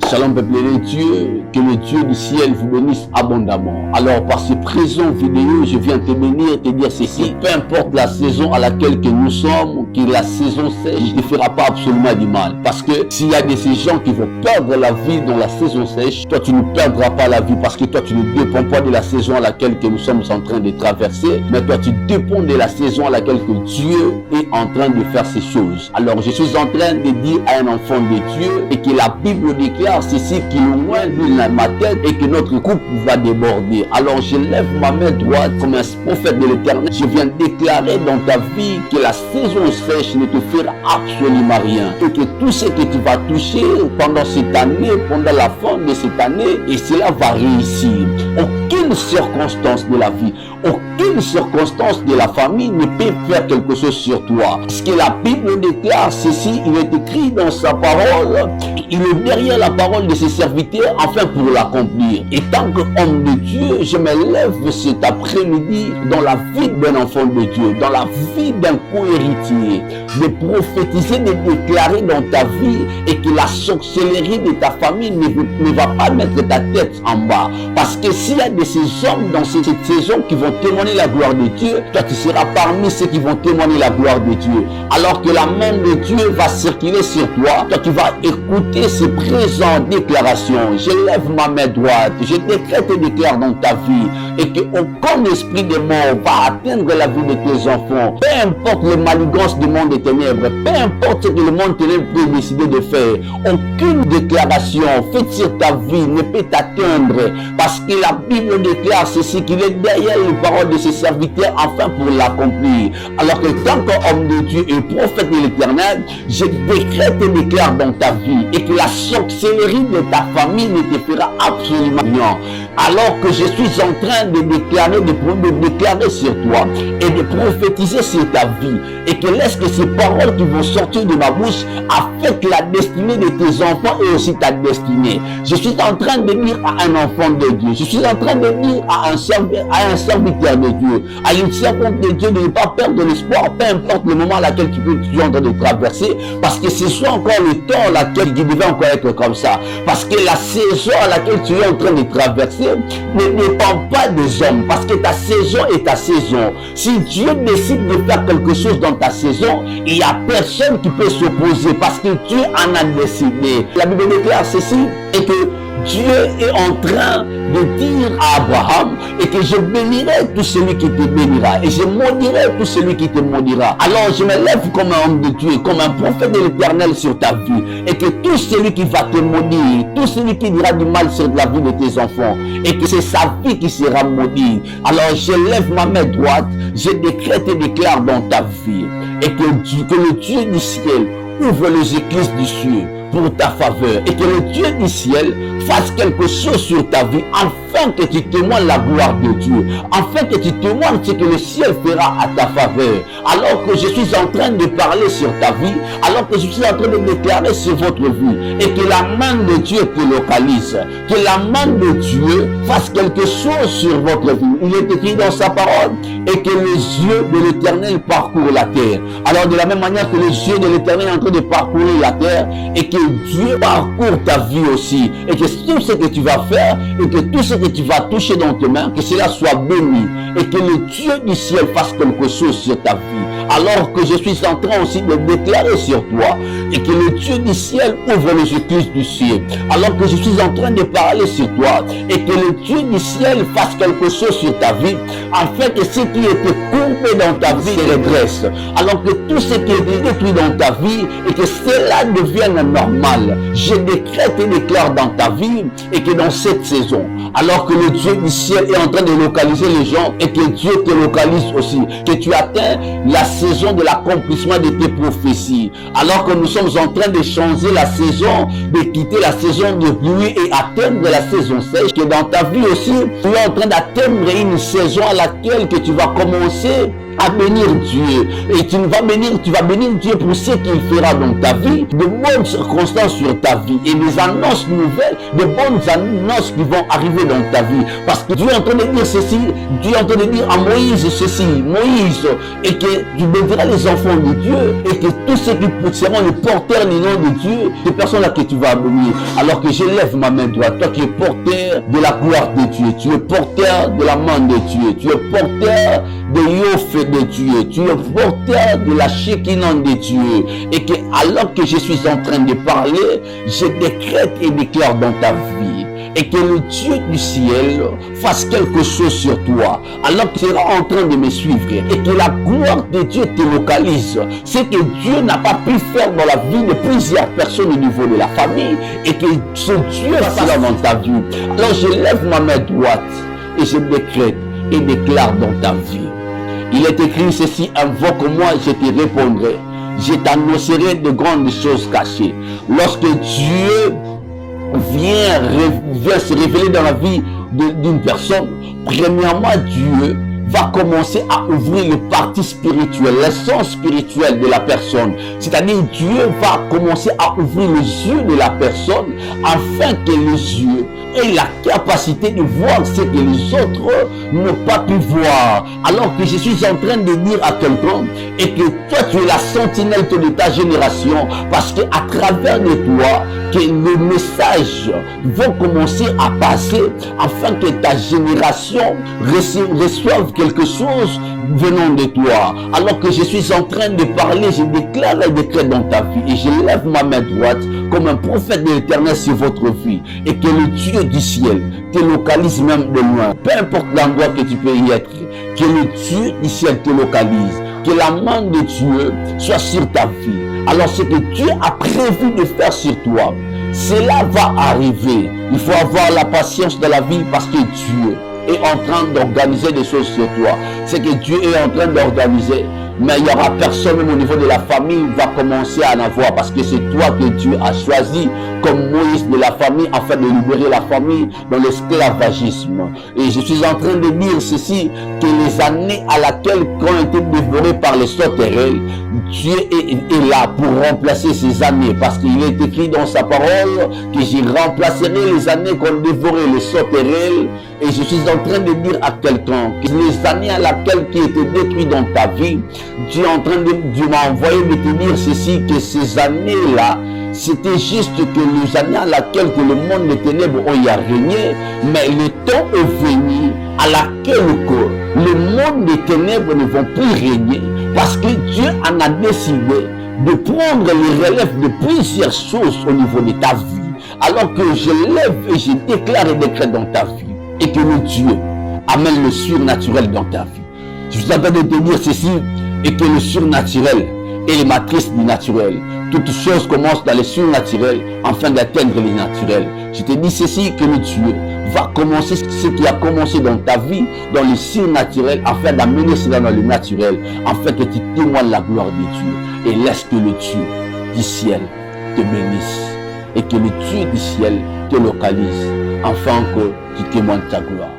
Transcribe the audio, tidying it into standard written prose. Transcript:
Shalom peuple de Dieu, que le Dieu du ciel vous bénisse abondamment. Alors par ce présent vidéo, je viens te bénir, te dire ceci. Peu importe la saison à laquelle que nous sommes, que la saison sèche ne te fera pas absolument du mal. Parce que s'il y a de ces gens qui vont perdre la vie dans la saison sèche, toi tu ne perdras pas la vie parce que toi tu ne dépends pas de la saison à laquelle que nous sommes en train de traverser, mais toi tu dépends de la saison à laquelle que Dieu est en train de faire ces choses. Alors je suis en train de dire à un enfant de Dieu et que la Bible déclare ceci qui est loin de ma tête et que notre coupe va déborder. Alors je lève ma main droite comme un prophète de l'Éternel. Je viens déclarer dans ta vie que la saison sèche ne te fera absolument rien. Et que tout ce que tu vas toucher pendant cette année, pendant la fin de cette année, et cela va réussir. Aucune circonstance de la vie, aucune circonstance de la famille ne peut faire quelque chose sur toi. Ce que la Bible déclare, ceci, il est écrit dans sa parole. Il est derrière la parole de ses serviteurs afin pour l'accomplir. Et tant qu'homme de Dieu, je me lève cet après-midi dans la vie d'un enfant de Dieu, dans la vie d'un co-héritier, de prophétiser, de déclarer dans ta vie et que la sorcellerie de ta famille ne va pas mettre ta tête en bas. Parce que s'il y a de ces hommes dans cette saison qui vont témoigner la gloire de Dieu, toi tu seras parmi ceux qui vont témoigner la gloire de Dieu. Alors que la main de Dieu va circuler sur toi, toi tu vas écouter ces présentes déclarations. Je lève ma main droite, je décrète et déclare dans ta vie et qu'aucun esprit de mort va atteindre la vie de tes enfants. Peu importe les manigances du monde des ténèbres, peu importe ce que le monde ténèbre peut décider de faire, aucune déclaration faite sur ta vie ne peut t'atteindre parce que la Bible déclare ceci, qu'il est derrière les paroles de ses serviteurs afin pour l'accomplir. Alors que tant qu'homme de Dieu et prophète de l'Éternel, je décrète et déclare dans ta vie et que la sorcellerie de ta famille ne te fera absolument rien. Alors que je suis en train de déclarer sur toi et de prophétiser sur ta vie et que laisse que ces paroles qui vont sortir de ma bouche affectent la destinée de tes enfants et aussi ta destinée. Je suis en train de dire à un enfant de Dieu, je suis en train de dire à un serviteur de Dieu, à une servante de Dieu de ne pas perdre l'espoir, peu importe le moment à laquelle tu es en train de traverser, parce que ce soit encore le temps à laquelle il devait encore être comme ça. Parce que la saison à laquelle tu es en train de traverser ne dépend pas des hommes, parce que ta saison est ta saison. Si Dieu décide de faire quelque chose dans ta saison, il n'y a personne qui peut s'opposer parce que Dieu en a décidé. La Bible déclare ceci et que Dieu est en train de dire à Abraham et que je bénirai tout celui qui te bénira et je maudirai tout celui qui te maudira. Alors je me lève comme un homme de Dieu, comme un prophète de l'Éternel sur ta vie et que tout celui qui va te maudire, tout celui qui dira du mal sur la vie de tes enfants et que c'est sa vie qui sera maudite. Alors je lève ma main droite, je décrète et déclare dans ta vie et que le Dieu du ciel ouvre les écluses du ciel pour ta faveur et que le Dieu du ciel fasse quelque chose sur ta vie afin que tu témoignes la gloire de Dieu, afin que tu témoignes ce que le ciel fera à ta faveur. Alors que je suis en train de parler sur ta vie, alors que je suis en train de déclarer sur votre vie et que la main de Dieu te localise, que la main de Dieu fasse quelque chose sur votre vie. Il est écrit dans sa parole et que les yeux de l'Éternel parcourent la terre. Alors de la même manière que les yeux de l'Éternel sont en train de parcourir la terre et que Dieu parcourt ta vie aussi et que tout ce que tu vas faire et que tout ce que tu vas toucher dans tes mains, que cela soit béni et que le Dieu du ciel fasse quelque chose sur ta vie. Alors que je suis en train aussi de déclarer sur toi et que le Dieu du ciel ouvre les écluses du ciel. Alors que je suis en train de parler sur toi et que le Dieu du ciel fasse quelque chose sur ta vie afin que ce qui était courbé dans ta vie se redresse. Alors que tout ce qui est détruit dans ta vie et que cela devienne normal. Je décrète et déclare dans ta vie et que dans cette saison, alors que le Dieu du ciel est en train de localiser les gens et que Dieu te localise aussi, que tu atteins la saison de l'accomplissement de tes prophéties, alors que nous sommes en train de changer la saison, de quitter la saison de pluie et atteindre la saison sèche, que dans ta vie aussi, tu es en train d'atteindre une saison à laquelle que tu vas commencer à bénir Dieu. Et tu vas bénir Dieu pour ce qu'il fera dans ta vie, de bonnes circonstances sur ta vie et des annonces nouvelles, de bonnes annonces qui vont arriver dans ta vie. Parce que Dieu est en train de dire ceci, Dieu est en train de dire à Moïse ceci, Moïse, et que tu béniras les enfants de Dieu, et que tous ceux qui seront les porteurs du nom de Dieu, ces personnes-là que tu vas bénir. Alors que je lève ma main droite, toi qui es porteur de la gloire de Dieu, tu es porteur de la main de Dieu, tu es porteur de Yoff de Dieu, tu es porteur de la Shekinah de Dieu, et que alors que je suis en train de parler, je décrète et déclare dans ta vie, et que le Dieu du ciel fasse quelque chose sur toi, alors que tu seras en train de me suivre, et que la gloire de Dieu te localise, c'est que Dieu n'a pas pu faire dans la vie de plusieurs personnes au niveau de la famille, et que ce Dieu fasse dans ta vie. Alors je lève ma main droite, et je décrète et déclare dans ta vie. Il est écrit ceci, invoque-moi, je te répondrai. Je t'annoncerai de grandes choses cachées. Lorsque Dieu vient se révéler dans la vie d'une personne, premièrement, Dieu va commencer à ouvrir le parti spirituel, l'essence spirituelle de la personne. C'est-à-dire, Dieu va commencer à ouvrir les yeux de la personne afin que les yeux aient la capacité de voir ce que les autres n'ont pas pu voir. Alors que je suis en train de dire à quelqu'un, et que toi tu es la sentinelle de ta génération, parce que à travers de toi, que les messages vont commencer à passer afin que ta génération reçoive quelque chose venant de toi. Alors que je suis en train de parler, je déclare et décrète dans ta vie, et je lève ma main droite comme un prophète de l'Éternel sur votre vie, et que le Dieu du ciel te localise même de loin, peu importe l'endroit que tu peux y être, que le Dieu du ciel te localise, que la main de Dieu soit sur ta vie. Alors ce que Dieu a prévu de faire sur toi, cela va arriver. Il faut avoir la patience de la vie, parce que Dieu est en train d'organiser des choses sur toi. C'est que Dieu est en train d'organiser, mais il n'y aura personne, même au niveau de la famille, va commencer à en avoir, parce que c'est toi que Dieu a choisi comme Moïse de la famille, afin de libérer la famille dans l'esclavagisme. Et je suis en train de dire ceci, que les années à laquelle ont été dévorées par les sauterelles, Dieu est là pour remplacer ces années, parce qu'il est écrit dans sa parole que j'y remplacerai les années qu'ont dévoré les sauterelles. Et je suis en train de dire à quelqu'un que les années à laquelle qui étaient détruites dans ta vie, Dieu est en train de Dieu m'a envoyé de te dire ceci, que ces années-là, c'était juste que les années à laquelle que le monde des ténèbres ont y a régné, mais le temps est venu à laquelle que le monde des ténèbres ne vont plus régner, parce que Dieu en a décidé de prendre les relèves de plusieurs choses au niveau de ta vie. Alors que je lève et je déclare et décrète dans ta vie, et que le Dieu amène le surnaturel dans ta vie. Je suis en train de te dire ceci, et que le surnaturel est les matrices du naturel. Toutes choses commencent dans le surnaturel afin d'atteindre le naturel. Je te dis ceci, que le Dieu va commencer ce qui a commencé dans ta vie, dans le surnaturel, afin d'amener cela dans le naturel, afin que tu témoignes la gloire de Dieu. Et laisse que le Dieu du ciel te bénisse, et que le Dieu du ciel te localise, afin que tu témoignes ta gloire.